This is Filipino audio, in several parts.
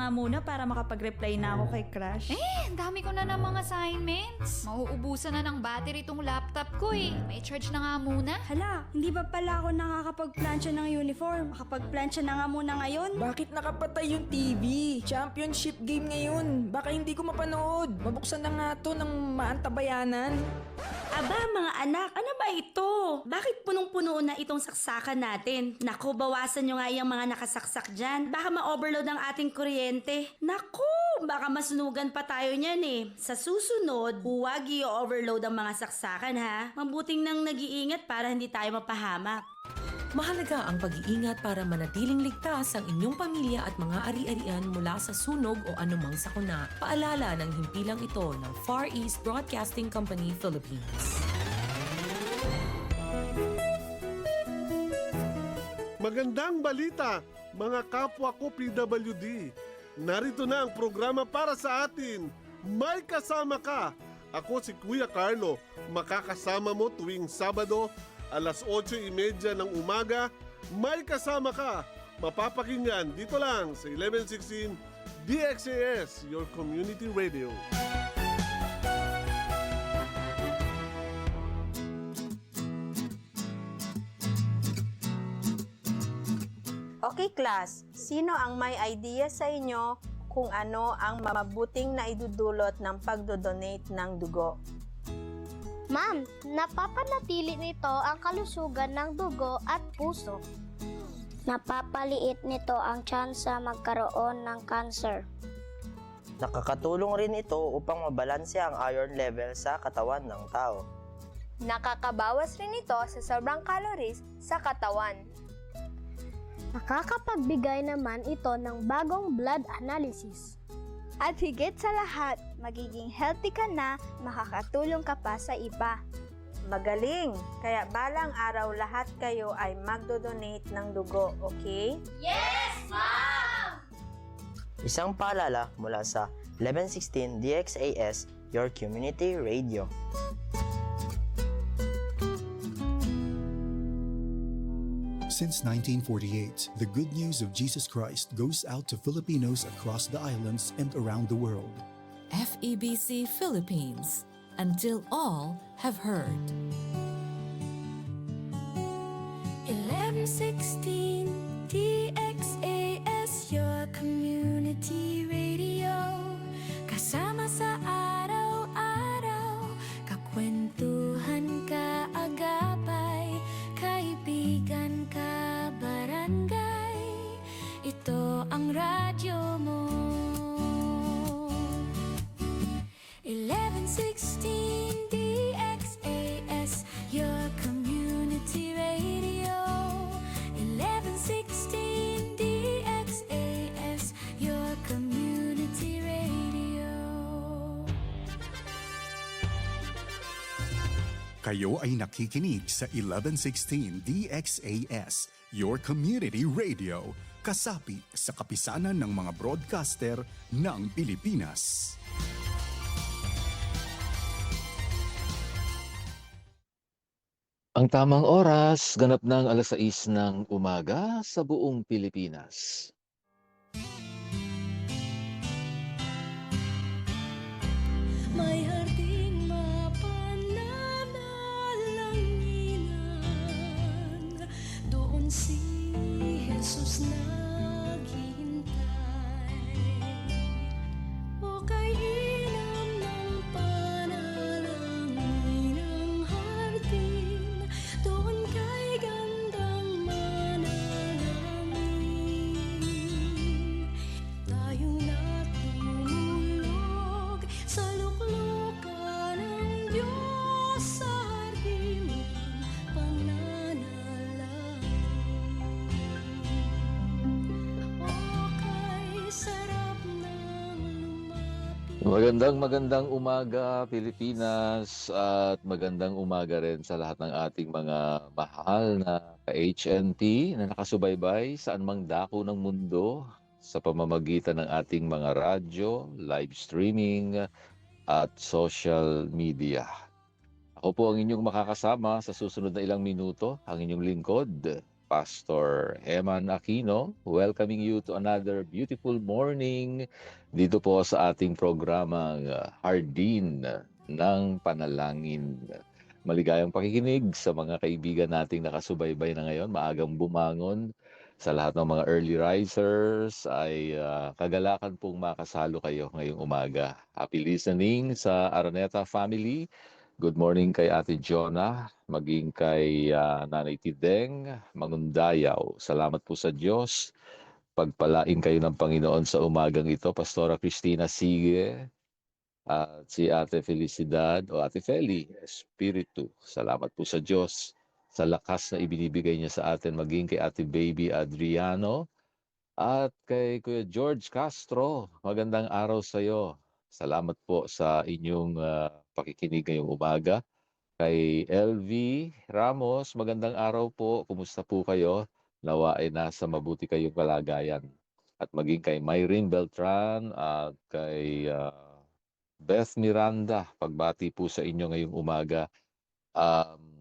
nga muna para makapag-reply na ako kay Crush. Ang dami ko na ng mga assignments. Mauubusan na ng battery tong laptop ko eh. May charge na nga muna. Hala, hindi ba pala ako nakakapag-plancha ng uniform? Makapag-plancha na nga muna ngayon. Bakit nakapatay yung TV? Championship game ngayon. Baka hindi ko mapanood. Mabuksan na nga to ng maantabayanan. Aba mga anak, ano ba ito? Bakit punong-puno na itong saksakan natin? Naku, bawasan nyo nga yung mga nakasaksak dyan. Baka ma-overload ang ating kuryente. Naku, baka masunugan pa tayo niyan eh. Sa susunod, huwag i-overload ang mga saksakan ha. Mabuting nang nag-iingat para hindi tayo mapahamak. Mahalaga ang pag-iingat para manatiling ligtas ang inyong pamilya at mga ari-arian mula sa sunog o anumang sakuna. Paalala ng himpilang ito ng Far East Broadcasting Company, Philippines. Magandang balita, mga kapwa ko PWD. Narito na ang programa para sa atin. May kasama ka. Ako si Kuya Carlo. Makakasama mo tuwing Sabado, alas 8:30 ng umaga. May kasama ka. Mapapakinggan dito lang sa 1116 DXAS, your community radio. Okay class, sino ang may idea sa inyo kung ano ang mabuting na idudulot ng pagdodonate ng dugo? Ma'am, napapanatili nito ang kalusugan ng dugo at puso. Napapaliit nito ang tsansa magkaroon ng cancer. Nakakatulong rin ito upang mabalanse ang iron level sa katawan ng tao. Nakakabawas rin ito sa sobrang calories sa katawan. Nakakapagbigay naman ito ng bagong blood analysis. At higit sa lahat, magiging healthy ka na, makakatulong ka pa sa iba. Magaling! Kaya balang araw lahat kayo ay magdodonate ng dugo, okay? Yes, Ma'am! Isang paalala mula sa 1116 DXAS, your community radio. Since 1948, the good news of Jesus Christ goes out to Filipinos across the islands and around the world. FEBC Philippines, until all have heard. 1116 DXAS, your community radio. Kasama sa araw-araw, kakwentuhan ka agapay, kaibigan ka barangay. Ito ang radyo mo. 1116 DXAS, your community radio. 1116 DXAS, your community radio. Kayo ay nakikinig sa 1116 DXAS, your community radio, kasapi sa kapisanan ng mga broadcaster ng Pilipinas. Ang tamang oras, ganap ng 6:00 ng umaga sa buong Pilipinas. May harding mapananalanginan, doon si Jesus naghihintay. O kay inam ng panalangin ng hardin, doon kay gandang manalangin. Tayong natulog sa luklukan ng Diyos sa hardin ng pananalangin. O kay sarap ng lumapit. Magandang umaga Pilipinas at magandang umaga rin sa lahat ng ating mga mahal na HNT na nakasubaybay saan mang dako ng mundo sa pamamagitan ng ating mga radyo, live streaming at social media. Ako po ang inyong makakasama sa susunod na ilang minuto, ang inyong lingkod, Pastor Eman Aquino, welcoming you to another beautiful morning dito po sa ating programang Hardin ng Panalangin. Maligayang pakikinig sa mga kaibigan nating nakasubaybay na ngayon, maagang bumangon. Sa lahat ng mga early risers ay kagalakan pong makasalo kayo ngayong umaga. Happy listening sa Araneta family. Good morning kay Ate Jonah, maging kay Nanay Tideng, Mangundayaw. Salamat po sa Diyos. Pagpalain kayo ng Panginoon sa umagang ito. Pastora Cristina Sige, at si Ate Felicidad o Ate Feli Espiritu. Salamat po sa Diyos sa lakas na ibinibigay niya sa atin, maging kay Ate Baby Adriano at kay Kuya George Castro. Magandang araw sa iyo. Salamat po sa inyong pakikinig ngayong umaga. Kay LV Ramos, magandang araw po. Kumusta po kayo? Nawa ay nasa mabuti kayong kalagayan. At maging kay Myrene Beltran at kay Beth Miranda, pagbati po sa inyo ngayong umaga.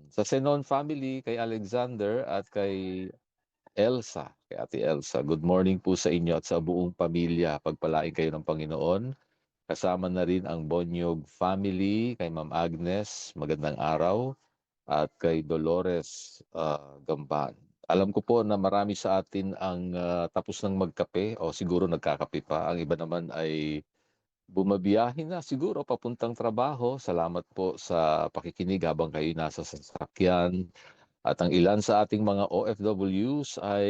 Sa Senon family, kay Alexander at kay Elsa, kay Ate Elsa. Good morning po sa inyo at sa buong pamilya. Pagpalain kayo ng Panginoon. Kasama na rin ang Bonyog family, kay Ma'am Agnes, magandang araw, at kay Dolores Gamban. Alam ko po na marami sa atin ang tapos ng magkape o siguro nagkakape pa. Ang iba naman ay bumabiyahe na siguro papuntang trabaho. Salamat po sa pakikinig habang kayo nasa sasakyan. At ang ilan sa ating mga OFWs ay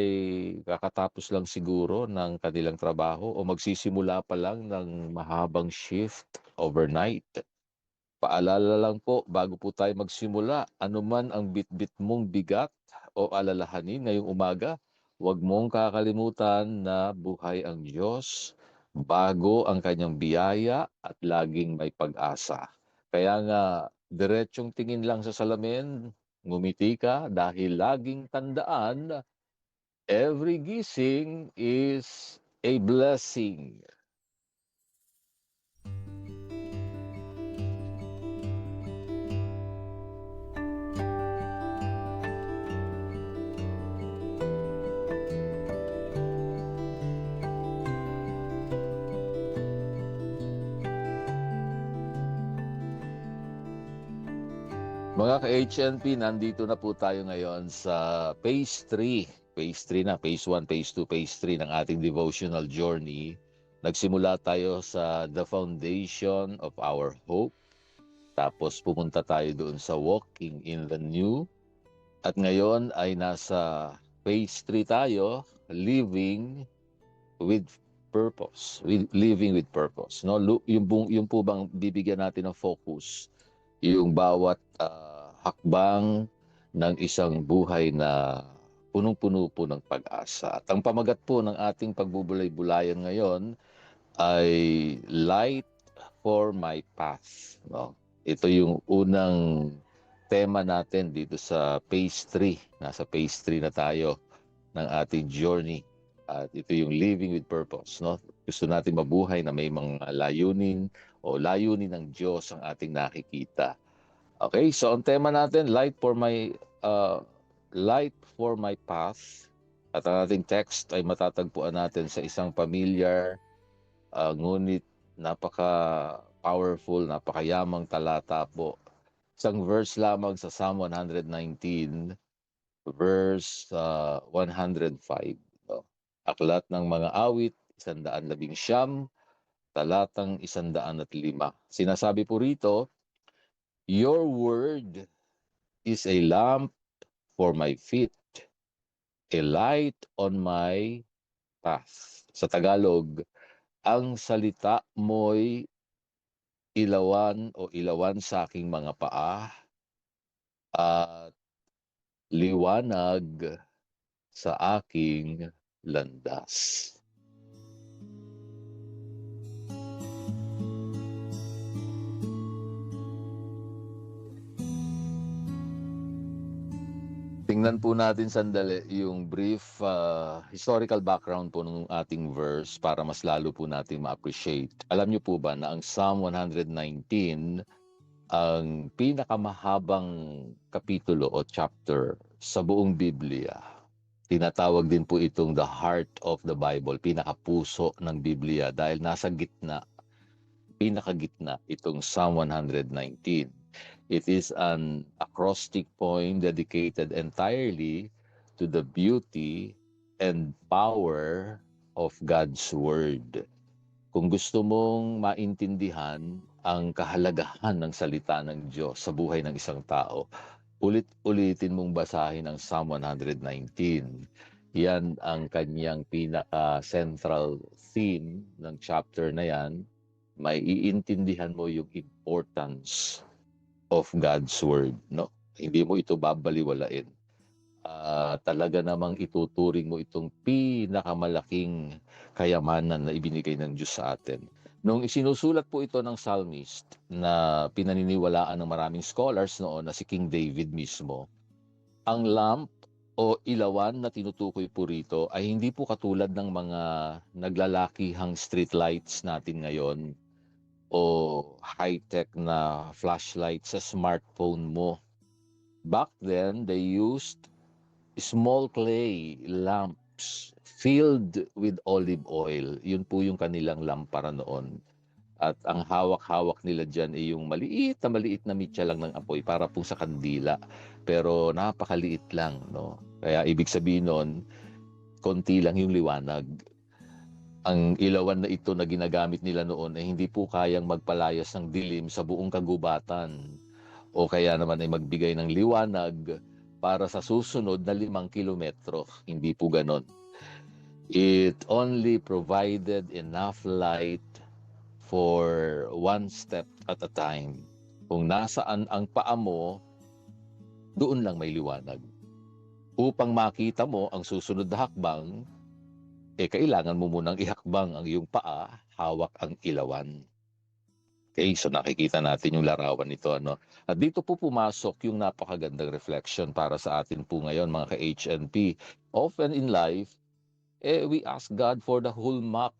kakatapos lang siguro ng kanilang trabaho o magsisimula pa lang ng mahabang shift overnight. Paalala lang po, bago po tayo magsimula, anuman ang bitbit mong bigat o alalahanin ngayong umaga, huwag mong kakalimutan na buhay ang Diyos, bago ang kanyang biyaya at laging may pag-asa. Kaya nga, diretsyong tingin lang sa salamin, ngumiti ka dahil laging tandaan, every gising is a blessing. Mga ka-HNP, nandito na po tayo ngayon sa Phase 3. Phase 3 na, Phase 1, Phase 2, Phase 3 ng ating devotional journey. Nagsimula tayo sa The Foundation of Our Hope. Tapos pumunta tayo doon sa Walking in the New. At ngayon ay nasa Phase 3 tayo, Living with Purpose. Living with Purpose. No? Yung po bang bibigyan natin ng focus, yung bawat hakbang ng isang buhay na punong-puno po ng pag-asa. At ang pamagat po ng ating pagbubulay-bulayan ngayon ay Light for My Path. No? Ito yung unang tema natin dito sa Phase 3. Nasa Phase 3 na tayo ng ating journey. At ito yung Living with Purpose. No? Gusto natin mabuhay na may mga layunin o layunin ng Diyos ang ating nakikita. Okay, so ang tema natin, light for my path. At ang ating text ay matatagpuan natin sa isang familiar, ngunit napaka-powerful, napakayamang talata po. Isang verse lamang sa Psalm 119, verse 105. No? Aklat ng mga awit, 119, talatang 105. Sinasabi po rito, your word is a lamp for my feet, a light on my path. Sa Tagalog, ang salita mo'y ilawan o ilawan sa aking mga paa at liwanag sa aking landas. Tingnan po natin sandali yung brief historical background po ng ating verse para mas lalo po natin ma-appreciate. Alam niyo po ba na ang Psalm 119 ang pinakamahabang kapitulo o chapter sa buong Biblia. Tinatawag din po itong the heart of the Bible, pinakapuso ng Biblia dahil nasa gitna, pinakagitna itong Psalm 119. It is an acrostic poem dedicated entirely to the beauty and power of God's Word. Kung gusto mong maintindihan ang kahalagahan ng salita ng Diyos sa buhay ng isang tao, ulit-ulitin mong basahin ang Psalm 119. Yan ang kanyang pinaka-central theme ng chapter na yan. May iintindihan mo yung importance of God's Word. No? Hindi mo ito babaliwalain. Talaga namang ituturing mo itong pinakamalaking kayamanan na ibinigay ng Diyos sa atin. Nung isinusulat po ito ng psalmist na pinaniniwalaan ng maraming scholars noon na si King David mismo, ang lamp o ilawan na tinutukoy po rito ay hindi po katulad ng mga naglalakihang street lights natin ngayon o high-tech na flashlight sa smartphone mo. Back then, they used small clay lamps filled with olive oil. Yun po yung kanilang lampara noon. At ang hawak-hawak nila dyan ay yung maliit na mitya lang ng apoy para po sa kandila. Pero napakaliit lang. No? Kaya ibig sabihin nun, konti lang yung liwanag. Ang ilawan na ito na ginagamit nila noon ay hindi po kayang magpalayas ng dilim sa buong kagubatan. O kaya naman ay magbigay ng liwanag para sa susunod na 5 kilometro. Hindi po ganon. It only provided enough light for one step at a time. Kung nasaan ang paa mo, doon lang may liwanag. Upang makita mo ang susunod na hakbang, kailangan mo munang ihakbang ang iyong paa, hawak ang ilawan. Okay, so nakikita natin yung larawan nito. Ano? At dito po pumasok yung napakagandang reflection para sa atin po ngayon, mga ka-HNP. Often in life, we ask God for the whole map.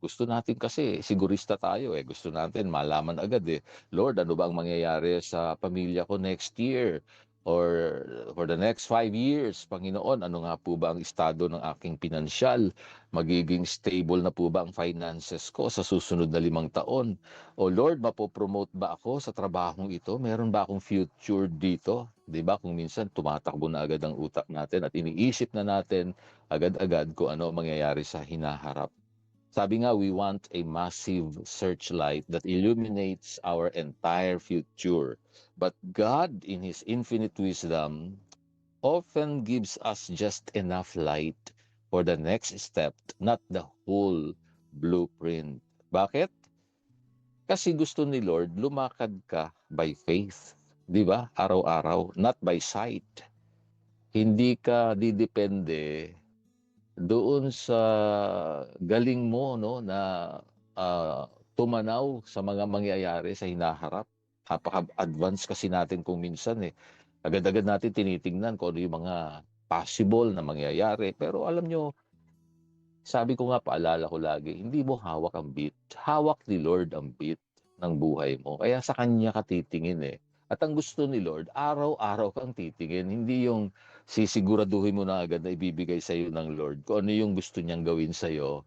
Gusto natin kasi, sigurista tayo gusto natin malaman agad Lord, ano ba ang mangyayari sa pamilya ko next year? Or for the next 5 years, Panginoon, ano nga po ba ang estado ng aking pinansyal? Magiging stable na po ba ang finances ko sa susunod na 5 taon? O Lord, mapopromote ba ako sa trabahong ito? Meron ba akong future dito? Diba? Kung minsan tumatakbo na agad ang utak natin at iniisip na natin agad-agad kung ano mangyayari sa hinaharap. Sabi nga, we want a massive searchlight that illuminates our entire future. But God, in His infinite wisdom, often gives us just enough light for the next step, not the whole blueprint. Bakit? Kasi gusto ni Lord, lumakad ka by faith. Di ba? Araw-araw, not by sight. Hindi ka didepende doon sa galing mo na tumanaw sa mga mangyayari sa hinaharap. Napaka-advance kasi natin kung minsan agad-agad natin tinitingnan kung ano yung mga possible na mangyayari. Pero alam nyo, sabi ko nga, paalala ko lagi, hindi mo hawak ang beat. Hawak ni Lord ang beat ng buhay mo. Kaya sa Kanya ka titingin At ang gusto ni Lord, araw-araw kang titingin. Hindi yung sisiguraduhin mo na agad na ibibigay sa iyo ng Lord kung ano yung gusto niyang gawin sa iyo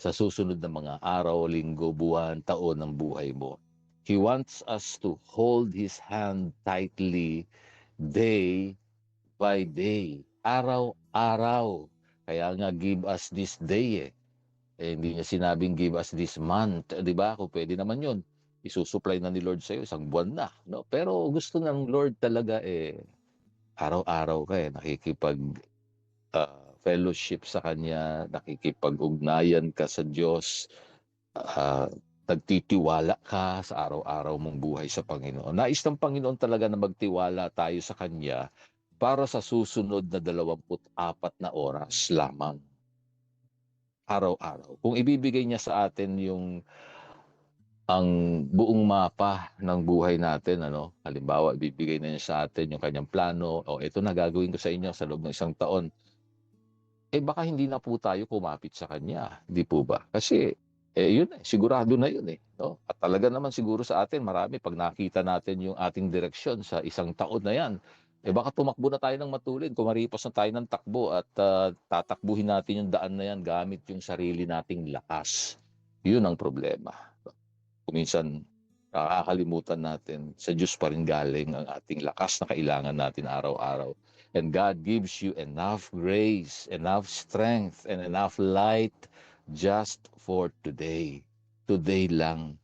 sa susunod na mga araw, linggo, buwan, taon ng buhay mo. He wants us to hold His hand tightly day by day, araw-araw. Kaya nga, give us this day hindi niya sinabing give us this month, di ba? Kung pwede naman yun, isusupply na ni Lord sa iyo isang buwan na. No? Pero gusto ng Lord talaga araw-araw ka nakikipag fellowship sa Kanya, nakikipag-ugnayan ka sa Diyos, nagtitiwala ka sa araw-araw mong buhay sa Panginoon. Nais ng Panginoon talaga na magtiwala tayo sa Kanya para sa susunod na 24 na oras lamang. Araw-araw. Kung ibibigay niya sa atin ang buong mapa ng buhay natin, halimbawa, ibibigay na niya sa atin yung kanyang plano, ito na gagawin ko sa inyo sa loob ng 1 taon, baka hindi na po tayo kumapit sa Kanya. Di po ba? Kasi, yun sigurado na yun no? At talaga naman siguro sa atin, marami, pag nakita natin yung ating direksyon sa 1 taon na yan, baka tumakbo na tayo ng matulin, kumaripos na tayo ng takbo at tatakbuhin natin yung daan na yan gamit yung sarili nating lakas. Yun ang problema. Kuminsan, nakakalimutan natin, sa Diyos pa rin galing ang ating lakas na kailangan natin araw-araw. And God gives you enough grace, enough strength, and enough light just for today. Today lang.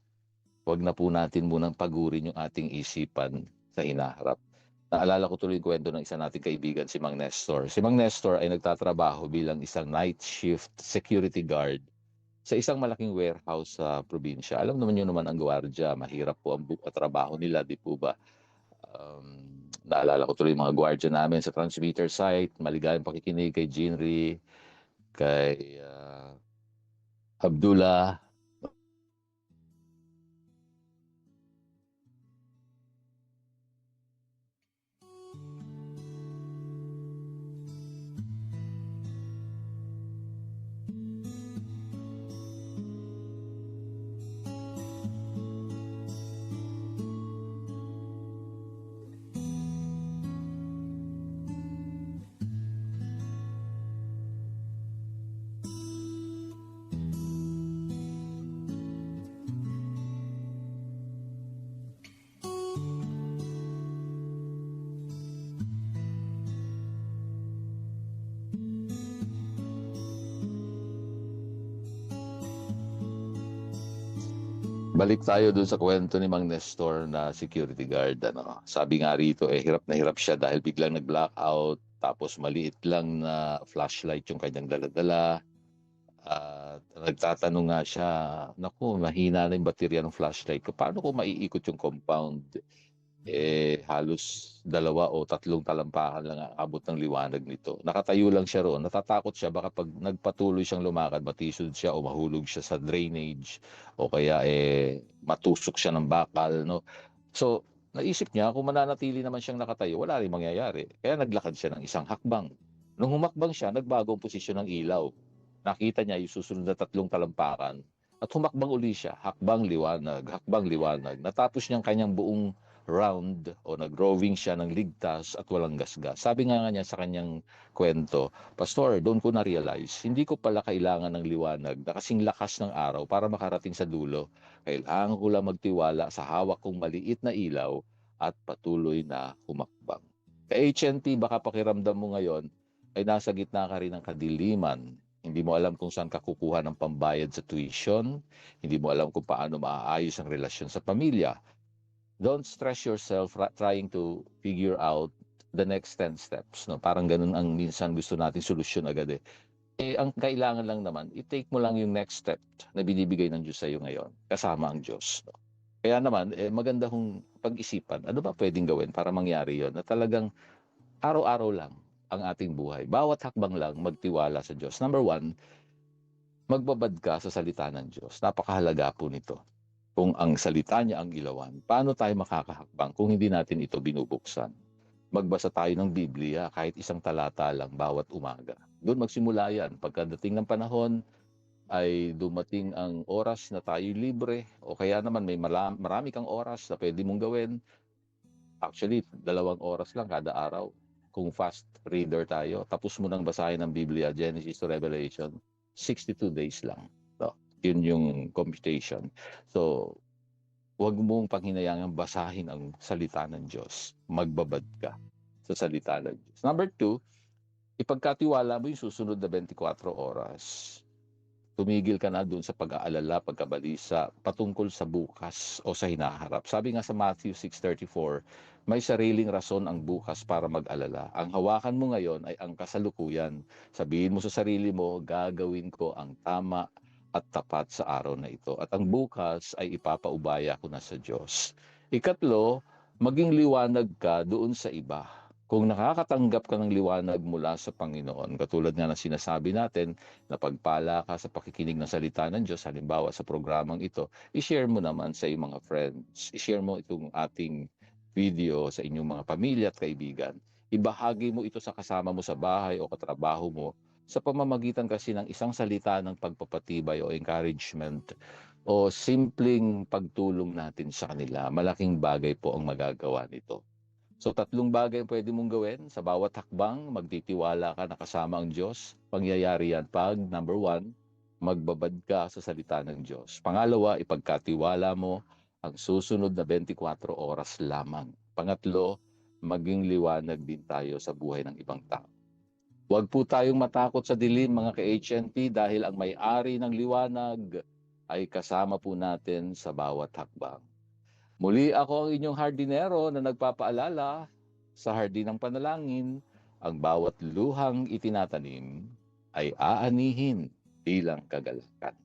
Huwag na po natin munang pagurin yung ating isipan sa hinaharap. Naalala ko tuloy yung kwento ng isa nating kaibigan, si Mang Nestor. Si Mang Nestor ay nagtatrabaho bilang isang night shift security guard sa isang malaking warehouse sa probinsya. Alam naman yun naman ang gwardiya, mahirap po ang trabaho nila, di po ba? Naalala ko tuloy yung mga gwardiya namin sa transmitter site. Maligayang pakikinig kay Jinri, kay Abdullah. Balik tayo dun sa kwento ni Mang Nestor na security guard. Sabi nga rito, hirap na hirap siya dahil biglang nag-blackout, tapos maliit lang na flashlight yung kanyang daladala. At nagtatanong nga siya, naku, mahina na yung baterya ng flashlight ko. Paano ko maiikot yung compound? Halos 2 o 3 talampakan lang ang abot ng liwanag nito. Nakatayo lang siya roon. Natatakot siya baka pag nagpatuloy siyang lumakad, matisod siya o mahulog siya sa drainage o kaya matusok siya ng bakal, no? So, naisip niya kung mananatili naman siyang nakatayo, wala rin mangyayari. Kaya naglakad siya ng isang hakbang. Nung humakbang siya, nagbago ang posisyon ng ilaw. Nakita niya yung susunod na 3 talampakan at humakbang uli siya. Hakbang liwanag, hakbang liwanag. Natapos niyang kanyang buong round o nag-rowing siya ng ligtas at walang gasgas. Sabi nga niya sa kanyang kwento, Pastor, doon ko na-realize, hindi ko pala kailangan ng liwanag na kasing lakas ng araw para makarating sa dulo. Kailangan ko lang magtiwala sa hawak kong maliit na ilaw at patuloy na humakbang. Ka-HNT, baka pakiramdam mo ngayon ay nasa gitna ka rin ng kadiliman. Hindi mo alam kung saan ka kukuha ng pambayad sa tuition. Hindi mo alam kung paano maaayos ang relasyon sa pamilya. Don't stress yourself trying to figure out the next 10 steps. No? Parang ganun ang minsan gusto natin solusyon agad. Ang kailangan lang naman, i-take mo lang yung next step na binibigay ng Diyos sa iyo ngayon, kasama ang Diyos. No? Kaya naman, maganda kong pag-isipan, ano ba pwedeng gawin para mangyari yon na talagang araw-araw lang ang ating buhay. Bawat hakbang lang, magtiwala sa Diyos. Number 1, magbabad ka sa salita ng Diyos. Napakahalaga po nito. Kung ang salita niya ang ilawan, paano tayo makakahakbang kung hindi natin ito binubuksan? Magbasa tayo ng Biblia kahit isang talata lang bawat umaga. Doon magsimula yan. Pagkadating ng panahon ay dumating ang oras na tayo libre o kaya naman may marami kang oras na pwede mong gawin. Actually, 2 oras lang kada araw. Kung fast reader tayo, tapos mo nang basahin ng Biblia, Genesis to Revelation, 62 days lang. Yun yung computation. So, huwag mong panghinayangang basahin ang salita ng Diyos. Magbabad ka sa salita ng Diyos. Number 2, ipagkatiwala mo yung susunod na 24 oras. Tumigil ka na dun sa pag-aalala, pagkabalisa, patungkol sa bukas o sa hinaharap. Sabi nga sa Matthew 6:34, may sariling rason ang bukas para mag-alala. Ang hawakan mo ngayon ay ang kasalukuyan. Sabihin mo sa sarili mo, gagawin ko ang tama at tapat sa araw na ito. At ang bukas ay ipapaubaya ko na sa Diyos. Ikatlo, maging liwanag ka doon sa iba. Kung nakakatanggap ka ng liwanag mula sa Panginoon, katulad nga ng sinasabi natin, na pagpala ka sa pakikinig ng salita ng Diyos, halimbawa sa programang ito, i-share mo naman sa iyong mga friends. I-share mo itong ating video sa inyong mga pamilya at kaibigan. Ibahagi mo ito sa kasama mo sa bahay o katrabaho mo, sa pamamagitan kasi ng isang salita ng pagpapatibay o encouragement o simpleng pagtulong natin sa kanila. Malaking bagay po ang magagawa nito. So 3 bagay ang pwede mong gawin. Sa bawat hakbang, magtitiwala ka na kasama ang Diyos. Pangyayari yan pag, number 1, magbabad ka sa salita ng Diyos. Pangalawa, ipagkatiwala mo ang susunod na 24 oras lamang. Pangatlo, maging liwanag din tayo sa buhay ng ibang tao. Huwag po tayong matakot sa dilim, mga ka-HNP, dahil ang may-ari ng liwanag ay kasama po natin sa bawat hakbang. Muli ako ang inyong hardinero na nagpapaalala sa hardin ng panalangin, ang bawat luhang itinatanim ay aanihin bilang kagalakan.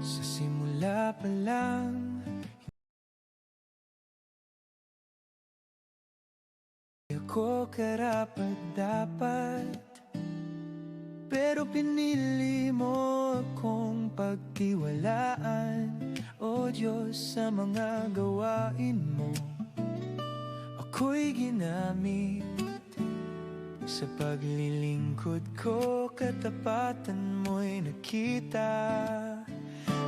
Sa simula pa lang, hindi ako karapat-dapat, pero pinili mo akong pagtiwalaan. O Diyos, sa mga gawain mo, ako'y ginamit. Sa paglilingkod ko, katapatan mo'y nakita.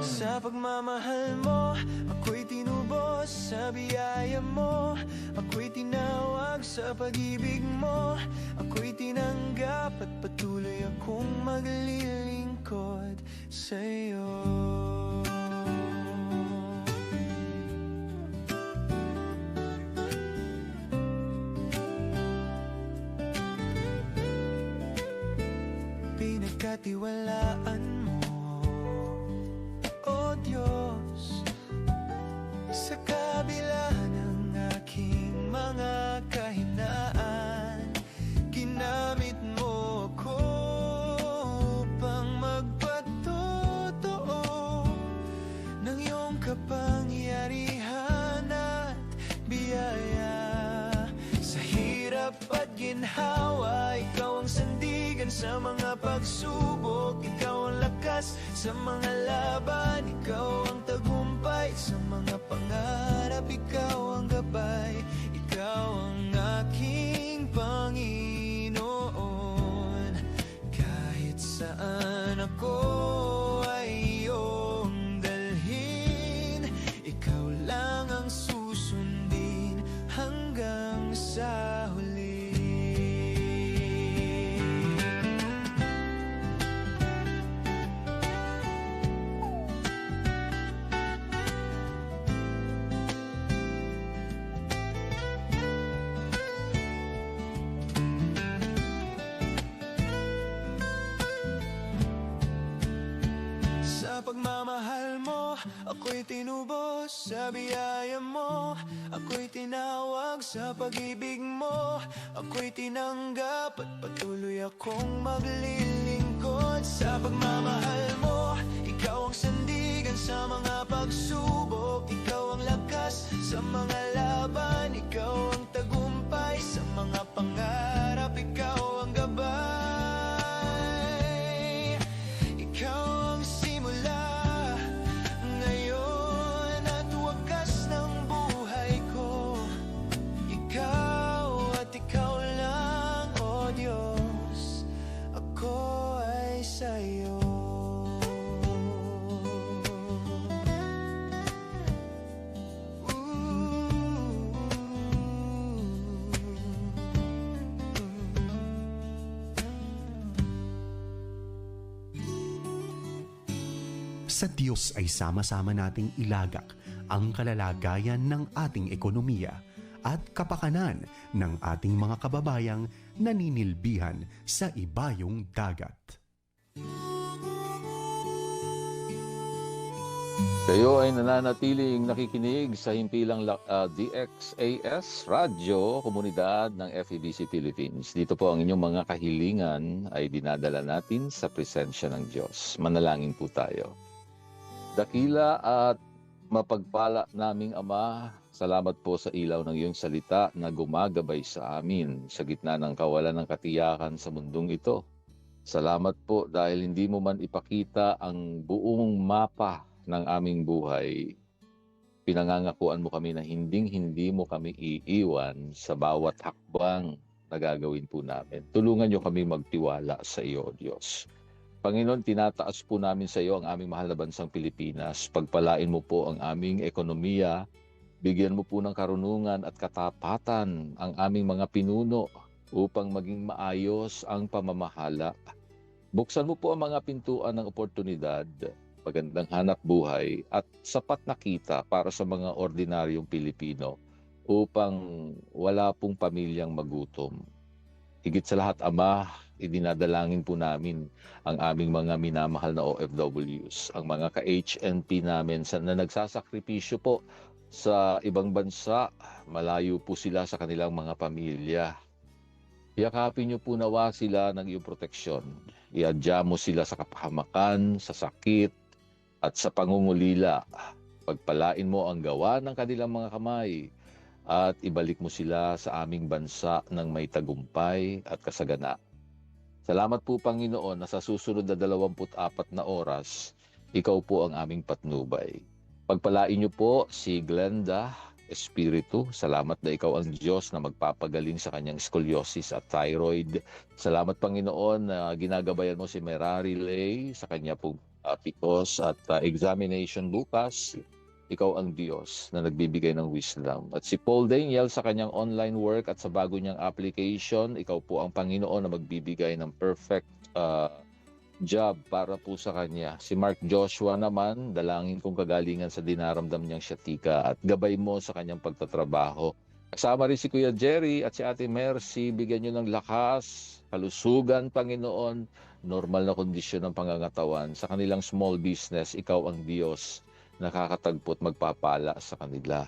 Sa pagmamahal mo, ako'y tinubos. Sa biyaya mo, ako'y tinawag. Sa pag-ibig mo, ako'y tinanggap. At patuloy akong maglilingkod sa'yo. Pinagkatiwalaan mo, O Diyos, sa kabila ng aking mga kahinaan, ginamit mo ako upang magpatotoo ng iyong kapangyarihan at biyaya. Sa hirap at ginhawa, ikaw ang sandigan sa mga pagsubok, ikaw ang lakas sa mga laban, ikaw ang tagumpay sa mga pangarap, ikaw ang gabay, ikaw ang aking Panginoon. Kahit saan ako ay iyong dalhin, ikaw lang ang susundin hanggang sa huli. Sa pagmamahal mo, ako'y tinubos. Sa biyaya mo, ako'y tinawag. Sa pag-ibig mo, ako'y tinanggap. At patuloy akong maglilingkod. Sa pagmamahal mo, ikaw ang sandigan sa mga pagsubok, ikaw ang lakas sa mga laban, ikaw ang tagumpay sa mga pangarap, ikaw ang gabay, ikaw ang simula ngayon at wakas ng buhay ko. Ikaw at ikaw lang, O Diyos, ako ay sa'yo. Sa Diyos ay sama-sama nating ilagak ang kalalagayan ng ating ekonomiya at kapakanan ng ating mga kababayang naninilbihan sa ibayong dagat. Kayo ay nananatiling nakikinig sa himpilang DXAS Radyo, komunidad ng FEBC Philippines. Dito po ang inyong mga kahilingan ay dinadala natin sa presensya ng Diyos. Manalangin po tayo. Dakila at mapagpala naming Ama, salamat po sa ilaw ng iyong salita na gumagabay sa amin sa gitna ng kawalan ng katiyakan sa mundong ito. Salamat po dahil hindi mo man ipakita ang buong mapa ng aming buhay. Pinangangakuan mo kami na hindi mo kami iiwan sa bawat hakbang na gagawin po namin. Tulungan niyo kami magtiwala sa iyo, Diyos. Panginoon, tinataas po namin sa iyo ang aming mahal na bansang Pilipinas. Pagpalain mo po ang aming ekonomiya. Bigyan mo po ng karunungan at katapatan ang aming mga pinuno upang maging maayos ang pamamahala. Buksan mo po ang mga pintuan ng oportunidad, magandang hanap buhay at sapat na kita para sa mga ordinaryong Pilipino upang wala pong pamilyang magutom. Higit sa lahat, Ama, idinadalangin po namin ang aming mga minamahal na OFWs, ang mga ka-HNP namin na nagsasakripisyo po sa ibang bansa, malayo po sila sa kanilang mga pamilya. Yakapin niyo po nawa sila ng iyong proteksyon. Iadya mo sila sa kapahamakan, sa sakit, at sa pangungulila. Pagpalain mo ang gawa ng kanilang mga kamay at ibalik mo sila sa aming bansa ng may tagumpay at kasagana. Salamat po, Panginoon, na sa susunod na 24 na oras, ikaw po ang aming patnubay. Pagpalain niyo po si Glenda Espiritu. Salamat na ikaw ang Diyos na magpapagaling sa kanyang scoliosis at thyroid. Salamat, Panginoon, na ginagabayan mo si Merari Lay sa kanya pong PCOS at examination bukas. Ikaw ang Diyos na nagbibigay ng wisdom. At si Paul Daniel sa kanyang online work at sa bago niyang application, ikaw po ang Panginoon na magbibigay ng perfect job para po sa kanya. Si Mark Joshua naman, dalangin kong kagalingan sa dinaramdam niyang syatika at gabay mo sa kanyang pagtatrabaho. Kasama rin si Kuya Jerry at si Ate Mercy, bigyan niyo ng lakas, kalusugan, Panginoon, normal na kondisyon ng pangangatawan. Sa kanilang small business, ikaw ang Diyos, nakakatagpo at magpapala sa kanila.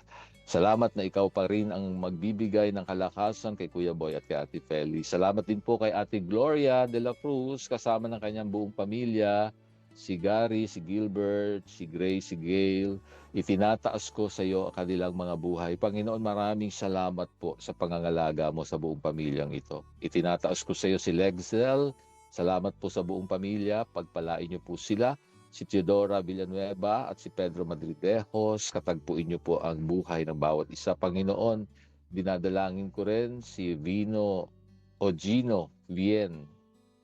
Salamat na ikaw pa rin ang magbibigay ng kalakasan kay Kuya Boy at kay Ate Feli. Salamat din po kay Ate Gloria de la Cruz, kasama ng kanyang buong pamilya, si Gary, si Gilbert, si Grace, si Gail. Itinataas ko sa iyo ang kanilang mga buhay. Panginoon, maraming salamat po sa pangangalaga mo sa buong pamilyang ito. Itinataas ko sa iyo si Lexel. Salamat po sa buong pamilya. Pagpalain niyo po sila. Si Teodora Villanueva at si Pedro Madridejos, katagpuin niyo po ang buhay ng bawat isa. Panginoon, dinadalangin ko rin si Vino Ogino Vien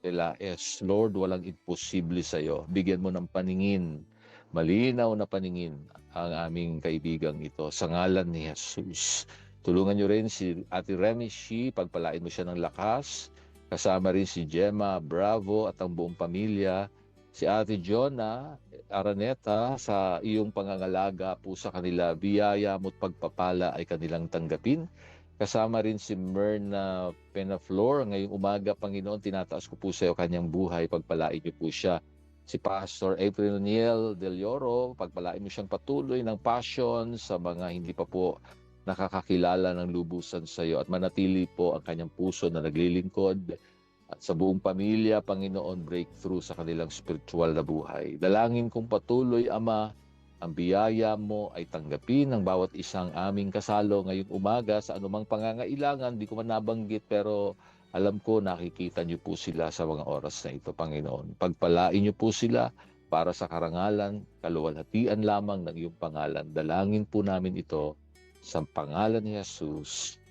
de la S. Lord, walang imposible sa iyo. Bigyan mo ng paningin, malinaw na paningin ang aming kaibigang ito. Sa ngalan ni Jesus. Tulungan niyo rin si Ate Remy Shi, pagpalain mo siya ng lakas. Kasama rin si Gemma Bravo at ang buong pamilya. Si Ate Jonah Araneta, sa iyong pangangalaga po sa kanila, biyaya mo't pagpapala ay kanilang tanggapin. Kasama rin si Myrna Penaflor. Ngayong umaga, Panginoon, tinataas ko po sa iyo kanyang buhay. Pagpalain niyo po siya. Si Pastor April Niel Del Lloro, pagpalain mo siyang patuloy ng passion sa mga hindi pa po nakakakilala ng lubusan sa iyo at manatili po ang kanyang puso na naglilingkod. At sa buong pamilya, Panginoon, breakthrough sa kanilang spiritual na buhay. Dalangin kong patuloy, Ama, ang biyaya mo ay tanggapin ng bawat isang aming kasalo ngayong umaga sa anumang pangangailangan. Di ko man nabanggit pero alam ko nakikita niyo po sila sa mga oras na ito, Panginoon. Pagpalain niyo po sila para sa karangalan, kaluwalhatian lamang ng iyong pangalan. Dalangin po namin ito sa pangalan ni Jesus.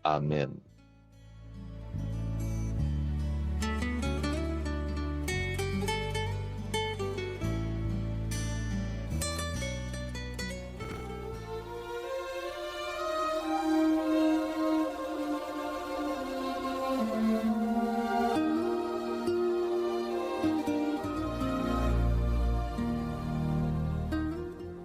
Amen.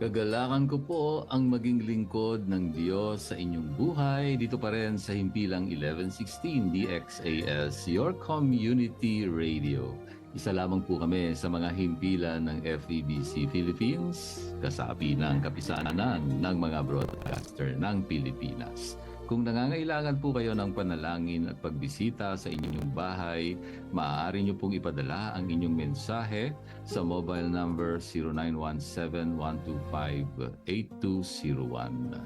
Kagalakan ko po ang maging lingkod ng Diyos sa inyong buhay dito pa rin sa Himpilang 1116 DXAS, your community radio. Isa lamang po kami sa mga himpilan ng FEBC Philippines, kasapi ng kapisanan ng mga broadcaster ng Pilipinas. Kung nangangailangan po kayo ng panalangin at pagbisita sa inyong bahay, maaari nyo pong ipadala ang inyong mensahe sa mobile number 0917-125-8201.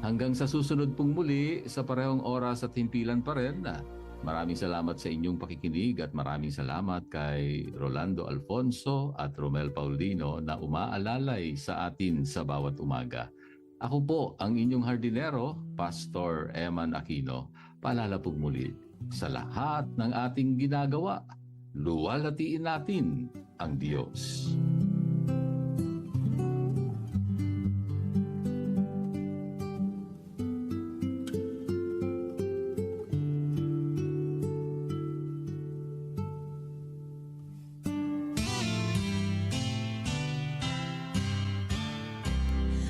Hanggang sa susunod pong muli, sa parehong oras at himpilan pa rin, Maraming salamat sa inyong pakikinig at maraming salamat kay Rolando Alfonso at Romel Paulino na umaalalay sa atin sa bawat umaga. Ako po ang inyong hardinero, Pastor Eman Aquino. Paalala po muli, sa lahat ng ating ginagawa, luwalhatiin natin ang Diyos.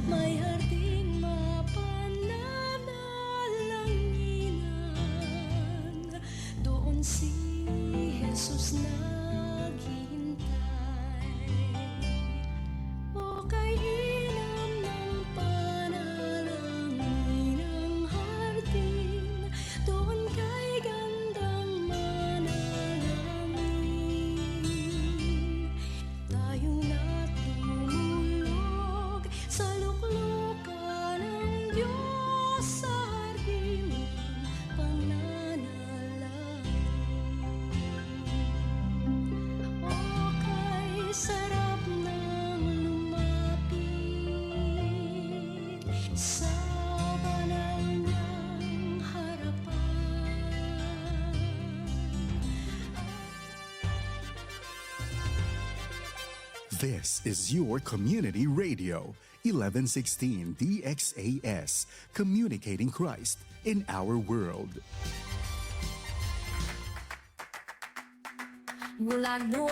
May harding mapananalanginan, doon si Jesus naghihintay. O kay inam ng panalangin ng hardin, doon kay gandang manalangin. Tayo na't tumulog sa luklukan ng Diyos sa hardin ng pananalangin. O kay sarap ng lumapit sa banal niyang harapan. This is your community radio, 1116 DXAS, communicating Christ in our world. Mula noon